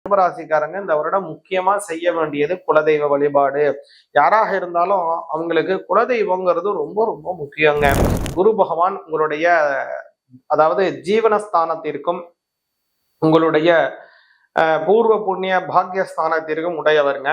கும்பராசிக்காரங்க இந்த வருடம் முக்கியமா செய்ய வேண்டியது குலதெய்வ வழிபாடு. யாராக இருந்தாலும் அவங்களுக்கு குலதெய்வங்கிறது ரொம்ப ரொம்ப முக்கியங்க. குரு பகவான் உங்களுடைய அதாவது ஜீவனஸ்தானத்திற்கும் உங்களுடைய பூர்வ புண்ணிய பாக்கியஸ்தானத்திற்கும் உடையவருங்க.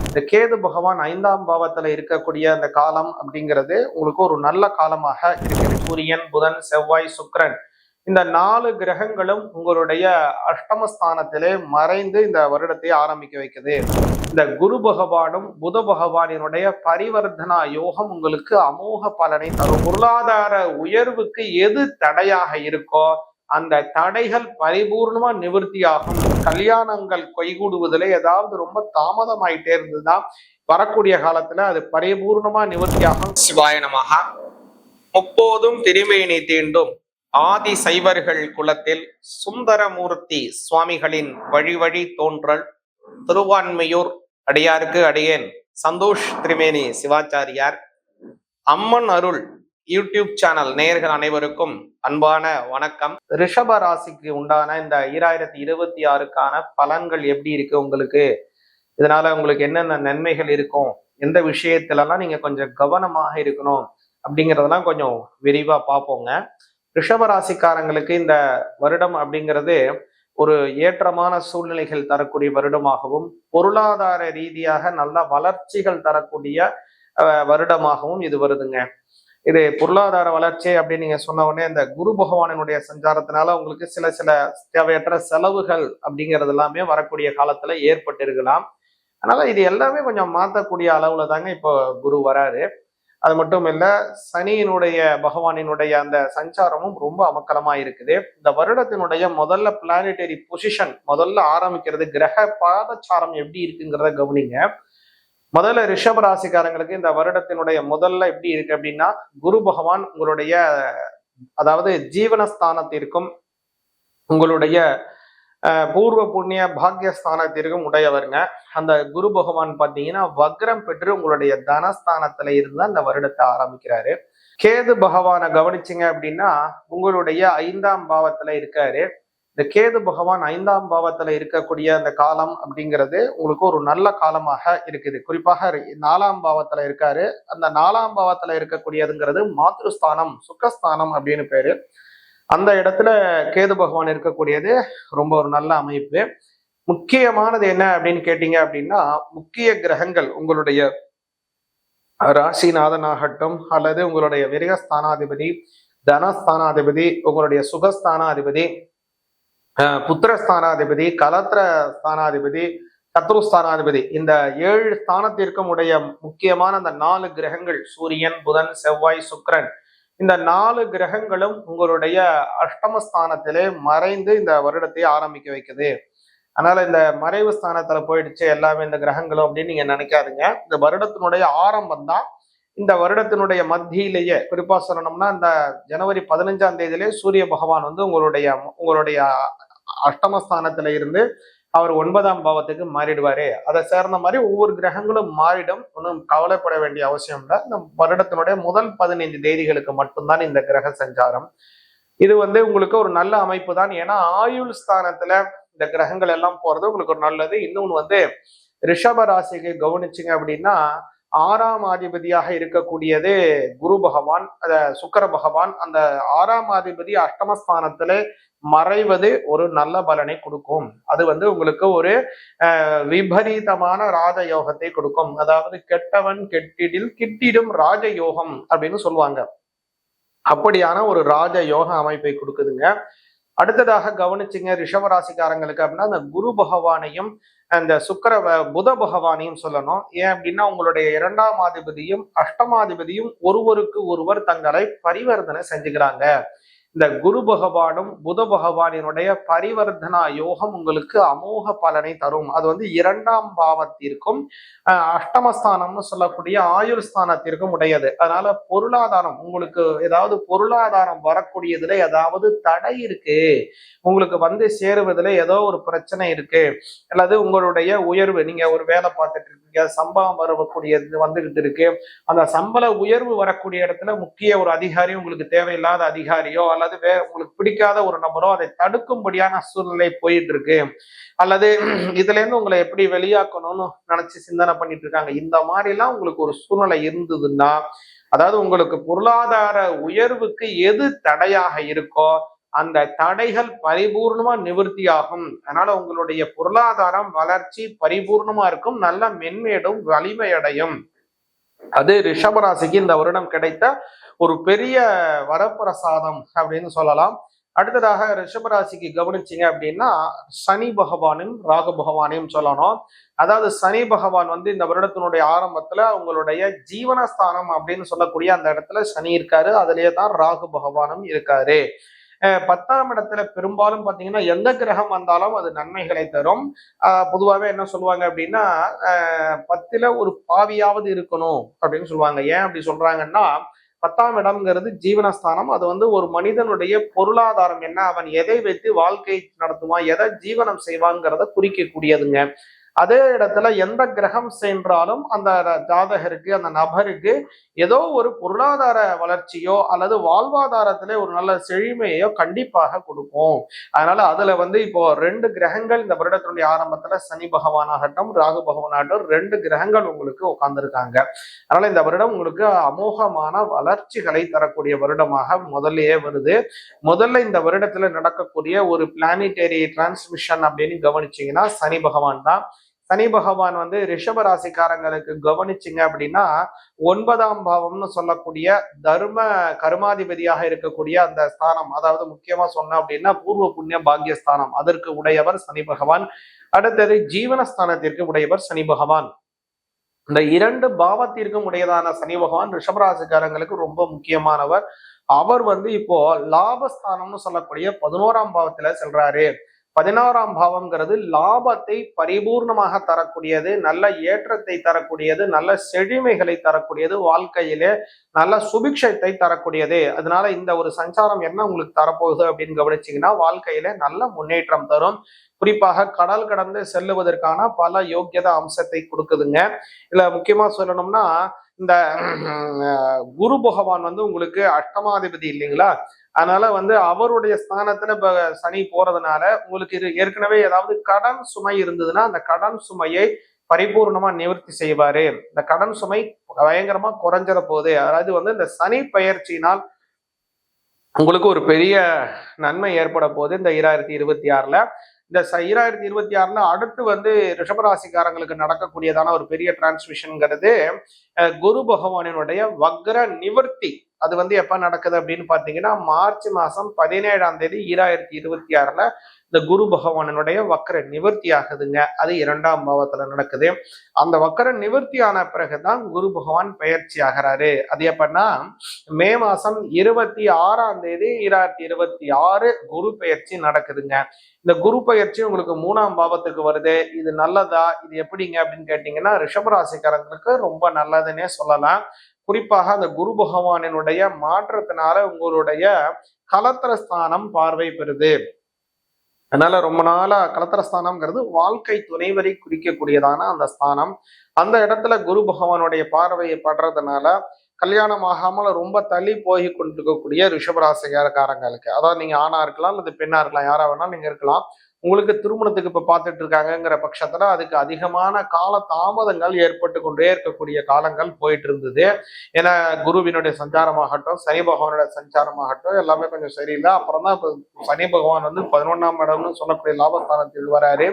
இந்த கேது பகவான் 5ஆம் பாவத்துல இருக்கக்கூடிய அந்த காலம் அப்படிங்கிறது உங்களுக்கு ஒரு நல்ல காலமாக இருக்குது. சூரியன், புதன், செவ்வாய், சுக்கிரன் இந்த 4 கிரகங்களும் உங்களுடைய அஷ்டமஸ்தானத்திலே மறைந்து இந்த வருடத்தை ஆரம்பிக்க வைக்குது. இந்த குரு பகவானும் புத பகவானினுடைய பரிவர்த்தனா யோகம் உங்களுக்கு அமோக பலனை தரும். பொருளாதார உயர்வுக்கு எது தடையாக இருக்கோ அந்த தடைகள் பரிபூர்ணமா நிவர்த்தியாகும். கல்யாணங்கள் கைகூடுவதில் ஏதாவது ரொம்ப தாமதமாயிட்டே இருந்ததுன்னா வரக்கூடிய காலத்துல அது பரிபூர்ணமா நிவர்த்தியாகும். சிவாய நமஹ. முப்போதும் திருமேனி தீண்டும் ஆதி சைவர்கள் குலத்தில் சுந்தரமூர்த்தி சுவாமிகளின் வழி வழி தோன்றல் திருவான்மையூர் அடியாருக்கு அடியேன் சந்தோஷ் திரிமேனி சிவாச்சாரியார். அம்மன் அருள் யூடியூப் சேனல் நேயர்கள் அனைவருக்கும் அன்பான வணக்கம். ரிஷப ராசிக்கு உண்டான இந்த 2026க்கான பலன்கள் எப்படி இருக்கு உங்களுக்கு, இதனால உங்களுக்கு என்னென்ன நன்மைகள் இருக்கும், எந்த விஷயத்துலலாம் நீங்க கொஞ்சம் கவனமாக இருக்கணும் அப்படிங்கிறதெல்லாம் கொஞ்சம் விரிவா பார்ப்போங்க. ரிஷபராசிக்காரங்களுக்கு இந்த வருடம் அப்படிங்கிறது ஒரு ஏற்றமான சூழ்நிலைகள் தரக்கூடிய வருடமாகவும் பொருளாதார ரீதியாக நல்ல வளர்ச்சிகள் தரக்கூடிய வருடமாகவும் இது வருதுங்க. இது பொருளாதார வளர்ச்சி அப்படின்னு நீங்க சொன்ன உடனே இந்த குரு பகவானினுடைய சஞ்சாரத்தினால உங்களுக்கு சில சில தேவையற்ற செலவுகள் அப்படிங்கிறது எல்லாமே வரக்கூடிய காலத்துல ஏற்பட்டு இருக்கலாம். அதனால இது எல்லாமே கொஞ்சம் மாற்றக்கூடிய அளவுல தாங்க இப்போ குரு வராரு. அது மட்டும் இல்ல, சனியினுடைய பகவானினுடைய அந்த சஞ்சாரமும் ரொம்ப அமக்கலமா இருக்குது. இந்த வருடத்தினுடைய முதல்ல பிளானட்டரி பொசிஷன் முதல்ல ஆரம்பிக்கிறது, கிரக பாதச்சாரம் எப்படி இருக்குங்கிறத கவனிங்க. முதல்ல ரிஷப ராசிக்காரங்களுக்கு இந்த வருடத்தினுடைய முதல்ல எப்படி இருக்கு அப்படின்னா, குரு பகவான் உங்களுடைய அதாவது ஜீவனஸ்தானத்திற்கும் உங்களுடைய பூர்வ புண்ணிய பாக்கியஸ்தானத்திற்கும் உடையவருங்க. அந்த குரு பகவான் பார்த்தீங்கன்னா வக்ரம் பெற்று உங்களுடைய தனஸ்தானத்துல இருந்து அந்த வருடத்தை ஆரம்பிக்கிறாரு. கேது பகவானை கவனிச்சிங்க அப்படின்னா உங்களுடைய 5ஆம் பாவத்துல இருக்காரு. இந்த கேது பகவான் 5ஆம் பாவத்துல இருக்கக்கூடிய அந்த காலம் அப்படிங்கிறது உங்களுக்கு ஒரு நல்ல காலமாக இருக்குது. குறிப்பாக 4ஆம் பாவத்துல இருக்காரு. அந்த 4ஆம் பாவத்துல இருக்கக்கூடியதுங்கிறது மாத்ருஸ்தானம், சுகஸ்தானம் அப்படின்னு பேரு. அந்த இடத்துல கேது பகவான் இருக்கக்கூடியது ரொம்ப ஒரு நல்ல அமைப்பு. முக்கியமானது என்ன அப்படின்னு கேட்டீங்க அப்படின்னா, முக்கிய கிரகங்கள் உங்களுடைய ராசிநாதனாகட்டும் அல்லது உங்களுடைய விரயஸ்தானாதிபதி, தனஸ்தானாதிபதி, உங்களுடைய சுகஸ்தானாதிபதி, புத்திரஸ்தானாதிபதி, கலத்திர ஸ்தானாதிபதி, சத்ருஸ்தானாதிபதி, இந்த 7 ஸ்தானத்திற்கும் உடைய முக்கியமான அந்த 4 கிரகங்கள் சூரியன், புதன், செவ்வாய், சுக்கிரன் இந்த 4 கிரகங்களும் உங்களுடைய அஷ்டமஸ்தானத்திலே மறைந்து இந்த வருடத்தை ஆரம்பிக்க வைக்குது. அதனால இந்த மறைவு ஸ்தானத்துல போயிடுச்சு எல்லாமே இந்த கிரகங்களும் அப்படின்னு நீங்க நினைக்காதுங்க. இந்த வருடத்தினுடைய ஆரம்பம் தான். இந்த வருடத்தினுடைய மத்தியிலேயே குறிப்பா சொல்லணும்னா இந்த ஜனவரி 15ஆம் தேதியிலே சூரிய பகவான் வந்து உங்களுடைய அஷ்டமஸ்தானத்துல இருந்து அவர் 9ஆம் பாவத்துக்கு மாறிடுவாரு. அதை சேர்ந்த மாதிரி ஒவ்வொரு கிரகங்களும் மாறிடும். ஒன்றும் கவலைப்பட வேண்டிய அவசியம் இல்லை. இந்த வருடத்தினுடைய முதல் 15 தேதிகளுக்கு மட்டும்தான் இந்த கிரக சஞ்சாரம். இது வந்து உங்களுக்கு ஒரு நல்ல அமைப்பு தான். ஏன்னா ஆயுள் ஸ்தானத்துல இந்த கிரகங்கள் எல்லாம் போறது உங்களுக்கு ஒரு நல்லது. இன்னொன்று வந்து ரிஷப ராசிக்கு கவனிச்சிங்க அப்படின்னா 6ஆம் அதிபதியாக இருக்கக்கூடியது குரு பகவான், சுக்கிர பகவான். அந்த 6ஆம் அதிபதி அஷ்டமஸ்தானத்திலே மறைவது ஒரு நல்ல பலனை கொடுக்கும். அது வந்து உங்களுக்கு ஒரு விபரீதமான ராஜயோகத்தை கொடுக்கும். அதாவது கெட்டவன் கெட்டிடில் கிட்டிடும் ராஜயோகம் அப்படின்னு சொல்லுவாங்க. அப்படியான ஒரு ராஜயோக அமைப்பை கொடுக்குதுங்க. அடுத்ததாக கவனிச்சிங்க ரிஷபராசிக்காரங்களுக்கு அப்படின்னா அந்த குரு பகவானையும் அந்த புத பகவானையும் சொல்லணும். ஏன் அப்படின்னா உங்களுடைய 2ஆம் அதிபதியும் அஷ்டமாதிபதியும் ஒருவருக்கு ஒருவர் தங்களை பரிவர்த்தனை செஞ்சுக்கிறாங்க. இந்த குரு பகவானும் புத பகவானினுடைய பரிவர்த்தனா யோகம் உங்களுக்கு அமோக பலனை தரும். அது வந்து 2ஆம் பாவத்திற்கும் அஷ்டமஸ்தானம்னு சொல்லக்கூடிய ஆயுள் ஸ்தானத்திற்கும் உடையது. அதனால பொருளாதாரம் உங்களுக்கு ஏதாவது பொருளாதாரம் வரக்கூடியதுல ஏதாவது தடை இருக்கு, உங்களுக்கு வந்து சேருவதுல ஏதோ ஒரு பிரச்சனை இருக்கு, அல்லது உங்களுடைய உயர்வு, நீங்க ஒரு வேலை பார்த்துட்டு இருக்கீங்க, சம்பளம் வரக்கூடியது வந்துகிட்டு இருக்கு, அந்த சம்பள உயர்வு வரக்கூடிய இடத்துல முக்கிய ஒரு அதிகாரி உங்களுக்கு தேவையில்லாத அதிகாரியோ அல்லது உங்களுக்கு பிடிக்காத ஒரு நபரோ அதை தடுக்கும்படியான சூழ்நிலை போயிட்டு இருக்கு, அல்லது இதுல இருந்து உங்களை எப்படி வெளியாக்கணும்னு நினைச்சு சிந்தனை பண்ணிட்டு இருக்காங்க, இந்த மாதிரி எல்லாம் உங்களுக்கு ஒரு சூழ்நிலை இருந்ததுன்னா, அதாவது உங்களுக்கு பொருளாதார உயர்வுக்கு எது தடையாக இருக்கோ அந்த தடைகள் பரிபூர்ணமா நிவர்த்தியாகும். அதனால உங்களுடைய பொருளாதாரம் வளர்ச்சி பரிபூர்ணமா இருக்கும், நல்ல மென்மேடும் வலிமை அடையும். அது ரிஷபராசிக்கு இந்த வருடம் கிடைத்த ஒரு பெரிய வரப்பிரசாதம் அப்படின்னு சொல்லலாம். அடுத்ததாக ரிஷபராசிக்கு கவனிச்சிங்க அப்படின்னா சனி பகவானும் ராகு பகவானையும் சொல்லணும். அதாவது சனி பகவான் இந்த வருடத்தினுடைய ஆரம்பத்துல உங்களுடைய ஜீவனஸ்தானம் அப்படின்னு சொல்லக்கூடிய அந்த இடத்துல சனி இருக்காரு, அதுலயே தான் ராகு பகவானும் இருக்காரு. 10ஆம் இடத்துல பெரும்பாலும் பாத்தீங்கன்னா எந்த கிரகம் வந்தாலும் அது நன்மைகளை தரும். பொதுவாகவே என்ன சொல்லுவாங்க அப்படின்னா 10ல ஒரு பாவியாவது இருக்கணும் அப்படின்னு சொல்லுவாங்க. ஏன் அப்படி சொல்றாங்கன்னா 10ஆம் இடம்ங்கிறது ஜீவனஸ்தானம். அது ஒரு மனிதனுடைய பொருளாதாரம் என்ன, அவன் எதை வைத்து வாழ்க்கை நடத்துவான், எதை ஜீவனம் செய்வான்ங்கிறத குறிக்கக்கூடியதுங்க. அதே இடத்துல எந்த கிரகம் சென்றாலும் அந்த ஜாதகருக்கு அந்த நபருக்கு ஏதோ ஒரு பொருளாதார வளர்ச்சியோ அல்லது வாழ்வாதாரத்திலே ஒரு நல்ல செழுமையோ கண்டிப்பாக கொடுக்கும். அதனால அதுல இப்போ 2 கிரகங்கள் இந்த வருடத்தினுடைய ஆரம்பத்துல சனி பகவானாகட்டும் ராகு பகவானாகட்டும் 2 கிரகங்கள் உங்களுக்கு உட்கார்ந்துருக்காங்க. அதனால இந்த வருடம் உங்களுக்கு அமோகமான வளர்ச்சிகளை தரக்கூடிய வருடமாக முதல்லயே வருது. முதல்ல இந்த வருடத்துல நடக்கக்கூடிய ஒரு பிளானிட்டரி டிரான்ஸ்மிஷன் அப்படின்னு கவனிச்சீங்கன்னா சனி பகவான் தான். சனி பகவான் ரிஷப ராசிக்காரங்களுக்கு கவனிச்சிங்க அப்படின்னா 9ஆம் பாவம்னு சொல்லக்கூடிய தர்ம கர்மாதிபதியாக இருக்கக்கூடிய அந்த ஸ்தானம், அதாவது முக்கியமா சொன்ன அப்படின்னா பூர்வ புண்ணிய பாக்கியஸ்தானம், அதற்கு உடையவர் சனி பகவான். அடுத்தது ஜீவனஸ்தானத்திற்கு உடையவர் சனி பகவான். இந்த 2 பாவத்திற்கும் உடையதான சனி பகவான் ரிஷபராசிக்காரங்களுக்கு ரொம்ப முக்கியமானவர். அவர் இப்போ லாபஸ்தானம்னு சொல்லக்கூடிய 11ஆம் பாவத்துல செல்றாரு. 16ஆம் பாவம்ங்கிறது லாபத்தை பரிபூர்ணமாக தரக்கூடியது, நல்ல ஏற்றத்தை தரக்கூடியது, நல்ல செழுமைகளை தரக்கூடியது, வாழ்க்கையிலே நல்ல சுபிக்ஷத்தை தரக்கூடியது. அதனால இந்த ஒரு சஞ்சாரம் என்ன உங்களுக்கு தரப்போகுது அப்படின்னு கவனிச்சீங்கன்னா வாழ்க்கையில நல்ல முன்னேற்றம் தரும். குறிப்பாக கடல் கடந்து செல்லுவதற்கான பல யோக்கியத அம்சத்தை கொடுக்குதுங்க. இதுல முக்கியமா சொல்லணும்னா இந்த குரு பகவான் உங்களுக்கு அஷ்டமாதிபதி இல்லைங்களா, அதனால அவருடைய ஸ்தானத்துல இப்ப சனி போறதுனால உங்களுக்கு இது ஏற்கனவே ஏதாவது கடன் சுமை இருந்ததுன்னா அந்த கடன் சுமையை பரிபூர்ணமா நிவர்த்தி செய்வாரு. இந்த கடன் சுமை பயங்கரமா குறைஞ்சிட போகுது. அதாவது இந்த சனி பெயர்ச்சியினால் உங்களுக்கு ஒரு பெரிய நன்மை ஏற்பட போகுது இந்த 2026ல. இந்த 2026ல அடுத்து ரிஷபராசிக்காரங்களுக்கு நடக்கக்கூடியதான ஒரு பெரிய டிரான்ஸ்மிஷன்ங்கிறது குரு பகவானினுடைய வக்ர நிவர்த்தி. அது எப்ப நடக்குது அப்படின்னு பாத்தீங்கன்னா மார்ச் மாசம் 17ஆம் தேதி 2026ல இந்த குரு பகவானினுடைய வக்ர நிவர்த்தி ஆகுதுங்க. அது 2ஆம் பாவத்துல நடக்குது. அந்த வக்ர நிவர்த்தி ஆன பிறகுதான் குரு பகவான் பெயர்ச்சி ஆகிறாரு. அது எப்பன்னா மே மாசம் 26ஆம் தேதி 2026 குரு பெயர்ச்சி நடக்குதுங்க. இந்த குரு பயிற்சி உங்களுக்கு 3ஆம் பாவத்துக்கு வருது. இது நல்லதா, இது எப்படிங்க அப்படின்னு கேட்டீங்கன்னா ரிஷபராசிக்காரங்களுக்கு ரொம்ப நல்லதுன்னே சொல்லலாம். குறிப்பாக அந்த குரு பகவானினுடைய மாற்றத்தினால உங்களுடைய கலத்திரஸ்தானம் பார்வை பெறுது. அதனால ரொம்ப நாளா கலத்திரஸ்தானம்ங்கிறது வாழ்க்கை துணைவரை குறிக்கக்கூடியதான அந்த ஸ்தானம். அந்த இடத்துல குரு பகவானுடைய பார்வையை படுறதுனால கல்யாணம் ஆகாமல் ரொம்ப தள்ளி போய் கொண்டிருக்கக்கூடிய ரிஷபராசிக்காரங்களுக்கு, அதாவது நீங்க ஆணா இருக்கலாம் அல்லது பெண்ணா இருக்கலாம், யாரா வேணாலும் நீங்க இருக்கலாம், உங்களுக்கு திருமணத்துக்கு இப்ப பார்த்துட்டு இருக்காங்கிற பட்சத்துல அதுக்கு அதிகமான கால தாமதங்கள் ஏற்பட்டு கொண்டே இருக்கக்கூடிய காலங்கள் போயிட்டு இருந்தது. ஏன்னா குருவினுடைய சஞ்சாரமாகட்டும் சனி பகவானுடைய சஞ்சாரமாகட்டும் எல்லாமே கொஞ்சம் சரியில்லை. அப்புறம் தான் இப்ப சனி பகவான் 11ஆம் இடம்னு சொல்லக்கூடிய லாபஸ்தானத்தில் வராரு.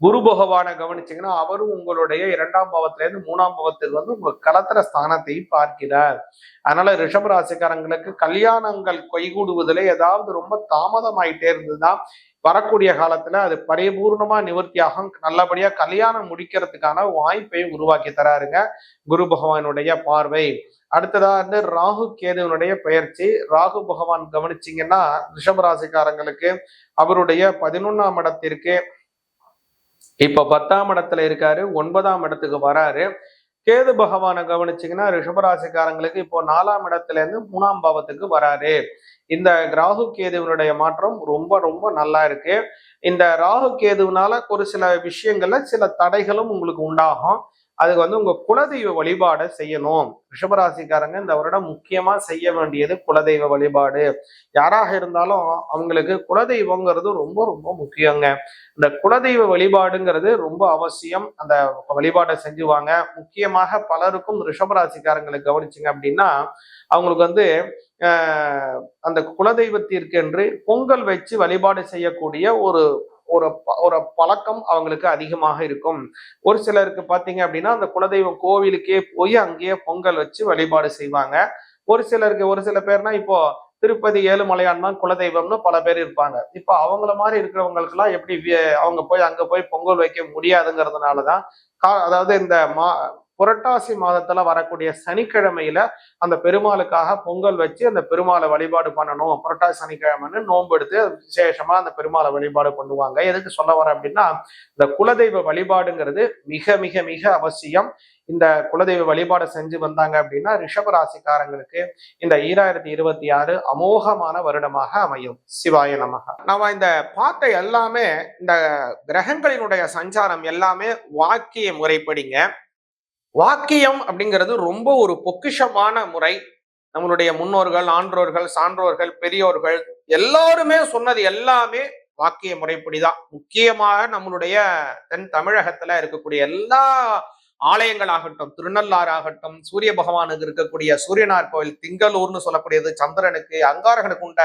குரு பகவானை கவனிச்சீங்கன்னா அவரும் உங்களுடைய 2ஆம் பாவத்துல இருந்து 3ஆம் பாவத்தில் உங்க கலத்திர ஸ்தானத்தை பார்க்கிறார். அதனால ரிஷபராசிக்காரங்களுக்கு கல்யாணங்கள் கைகூடுவதில் ஏதாவது ரொம்ப தாமதமாயிட்டே இருந்ததுதான் வரக்கூடிய காலத்துல அது பரிபூர்ணமா நிவர்த்தியாகும். நல்லபடியா கல்யாணம் முடிக்கிறதுக்கான வாய்ப்பை உருவாக்கி தராருங்க குரு பகவானுடைய பார்வை. அடுத்ததா ராகு கேதுவனுடைய பெயர்ச்சி. ராகு பகவான் கவனிச்சிங்கன்னா ரிஷபராசிக்காரங்களுக்கு அவருடைய 11ஆம் இடத்திற்கு இப்ப 10ஆம் இடத்துல இருக்காரு, 9ஆம் இடத்துக்கு வராரு. கேது பகவானை கவனிச்சிங்கன்னா ரிஷபராசிக்காரங்களுக்கு இப்போ 4ஆம் இடத்துல இருந்து 3ஆம் பாவத்துக்கு வராரு. இந்த ராகு கேதுவனுடைய மாற்றம் ரொம்ப ரொம்ப நல்லா இருக்கு. இந்த ராகு கேதுவனால ஒரு சில விஷயங்கள்ல சில தடைகளும் உங்களுக்கு உண்டாகும். அதுக்கு வந்து உங்க குலதெய்வ வழிபாடை செய்யணும். ரிஷபராசிக்காரங்க இந்த வருடம் முக்கியமா செய்ய வேண்டியது குலதெய்வ வழிபாடு. யாராக இருந்தாலும் அவங்களுக்கு குலதெய்வங்கிறது ரொம்ப ரொம்ப முக்கியங்க. இந்த குலதெய்வ வழிபாடுங்கிறது ரொம்ப அவசியம். அந்த வழிபாடை செஞ்சுவாங்க. முக்கியமாக பலருக்கும் ரிஷபராசிக்காரங்களுக்கு கவனிச்சிங்க அப்படின்னா அவங்களுக்கு வந்து அந்த குலதெய்வத்திற்கு என்று பொங்கல் வச்சு வழிபாடு செய்யக்கூடிய ஒரு ஒரு ஒரு பழக்கம் அவங்களுக்கு அதிகமாக இருக்கும். ஒரு சிலருக்கு பாத்தீங்க அப்படின்னா அந்த குலதெய்வம் கோவிலுக்கே போய் அங்கேயே பொங்கல் வச்சு வழிபாடு செய்வாங்க. ஒரு சில பேர்னா இப்போ திருப்பதி ஏழுமலையான் தான் குலதெய்வம்னு பல பேர் இருப்பாங்க. இப்ப அவங்கள மாதிரி இருக்கிறவங்களுக்கு எல்லாம் எப்படி அவங்க போய் அங்க போய் பொங்கல் வைக்க முடியாதுங்கிறதுனாலதான் அதாவது இந்த புரட்டாசி மாதத்துல வரக்கூடிய சனிக்கிழமையில அந்த பெருமாளுக்காக பொங்கல் வச்சு அந்த பெருமாளை வழிபாடு பண்ணணும். புரட்டாசி சனிக்கிழமைன்னு நோன்பு எடுத்து விசேஷமா அந்த பெருமாளை வழிபாடு பண்ணுவாங்க. எதுக்கு சொல்ல வரேன் அப்படின்னா இந்த குலதெய்வ வழிபாடுங்கிறது மிக மிக மிக அவசியம். இந்த குலதெய்வ வழிபாடு செஞ்சு வந்தாங்க அப்படின்னா ரிஷபராசிக்காரங்களுக்கு இந்த 2026 அமோகமான வருடமாக அமையும். சிவாய நமக. நம்ம இந்த பார்த்த எல்லாமே இந்த கிரகங்களினுடைய சஞ்சாரம் எல்லாமே வாக்கிய முறைப்படிங்க. வாக்கியம் அப்படிங்கிறது ரொம்ப ஒரு பொக்கிஷமான முறை. நம்மளுடைய முன்னோர்கள், ஆன்றோர்கள், சான்றோர்கள், பெரியோர்கள் எல்லாருமே சொன்னது எல்லாமே வாக்கிய முறைப்படிதான். முக்கியமாக நம்மளுடைய தென் தமிழகத்துல இருக்கக்கூடிய எல்லா ஆலயங்கள் ஆகட்டும், திருநள்ளாறு ஆகட்டும், சூரிய பகவானுக்கு இருக்கக்கூடிய சூரியனார் கோவில், திங்களூர்னு சொல்லக்கூடியது சந்திரனுக்கு, அங்காரகனுக்கு உண்ட,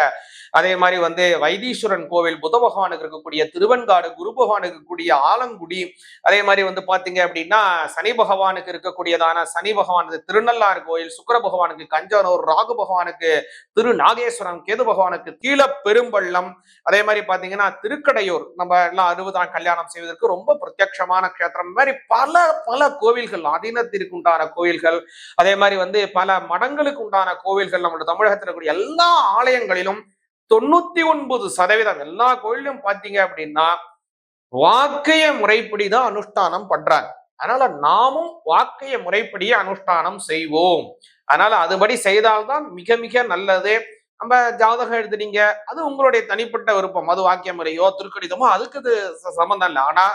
அதே மாதிரி வந்து வைத்தீஸ்வரன் கோவில், புத பகவானுக்கு இருக்கக்கூடிய திருவெண்காடு, குரு பகவானுக்கு இருக்கக்கூடிய ஆலங்குடி, அதே மாதிரி வந்து பாத்தீங்க அப்படின்னா சனி பகவானுக்கு இருக்கக்கூடியதான சனி பகவானுக்கு திருநள்ளாறு கோயில், சுக்கிர பகவானுக்கு கஞ்சனூர், ராகு பகவானுக்கு திரு நாகேஸ்வரம், கேது பகவானுக்கு கீழ பெரும்பள்ளம், அதே மாதிரி பாத்தீங்கன்னா திருக்கடையூர் நம்ம எல்லாம் 60ஆம் கல்யாணம் செய்வதற்கு ரொம்ப பிரத்யட்சமான கஷேத்திரம். மாதிரி பல பல கோவில்கள், அதீனத்திற்கு உண்டான கோவில்கள், அதே மாதிரி வந்து பல மடங்களுக்கு உண்டான கோவில்கள் நம்மளுடைய தமிழகத்தில் இருக்கக்கூடிய எல்லா ஆலயங்களிலும் 99% எல்லா கோயிலும் பாத்தீங்க அப்படின்னா வாக்கிய முறைப்படிதான் அனுஷ்டானம் பண்றாங்க. அதனால நாமும் வாக்கிய முறைப்படியே அனுஷ்டானம் செய்வோம். அதனால அதுபடி செய்தால்தான் மிக மிக நல்லது. நம்ம ஜாதகம் எழுதுனீங்க, அது உங்களுடைய தனிப்பட்ட விருப்பம். அது வாக்கிய முறையோ திருக்கடிதமோ அதுக்கு இது சம்பந்தம் இல்லை. ஆனா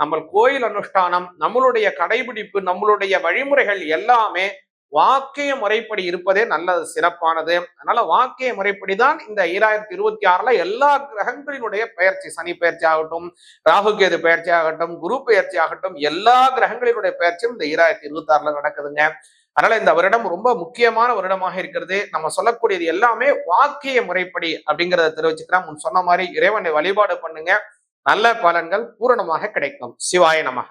நம்ம கோயில் அனுஷ்டானம், நம்மளுடைய கடைபிடிப்பு, நம்மளுடைய வழிமுறைகள் எல்லாமே வாக்கிய முறைப்படி இருப்பதே நல்லது, சிறப்பானது. அதனால வாக்கிய முறைப்படிதான் இந்த 2026 எல்லா கிரகங்களினுடைய பெயர்ச்சி, சனி பெயர்ச்சி ஆகட்டும், ராகு கேது பெயர்ச்சி ஆகட்டும், குரு பெயர்ச்சி ஆகட்டும், எல்லா கிரகங்களினுடைய பெயர்ச்சியும் இந்த 2026 நடக்குதுங்க. அதனால இந்த வருடம் ரொம்ப முக்கியமான வருடமாக இருக்கிறது. நம்ம சொல்லக்கூடியது எல்லாமே வாக்கிய முறைப்படி அப்படிங்கிறத தெரிவிச்சுக்கிறேன். முன் சொன்ன மாதிரி இறைவனை வழிபாடு பண்ணுங்க, நல்ல பலன்கள் பூரணமாக கிடைக்கும். சிவாய நமக.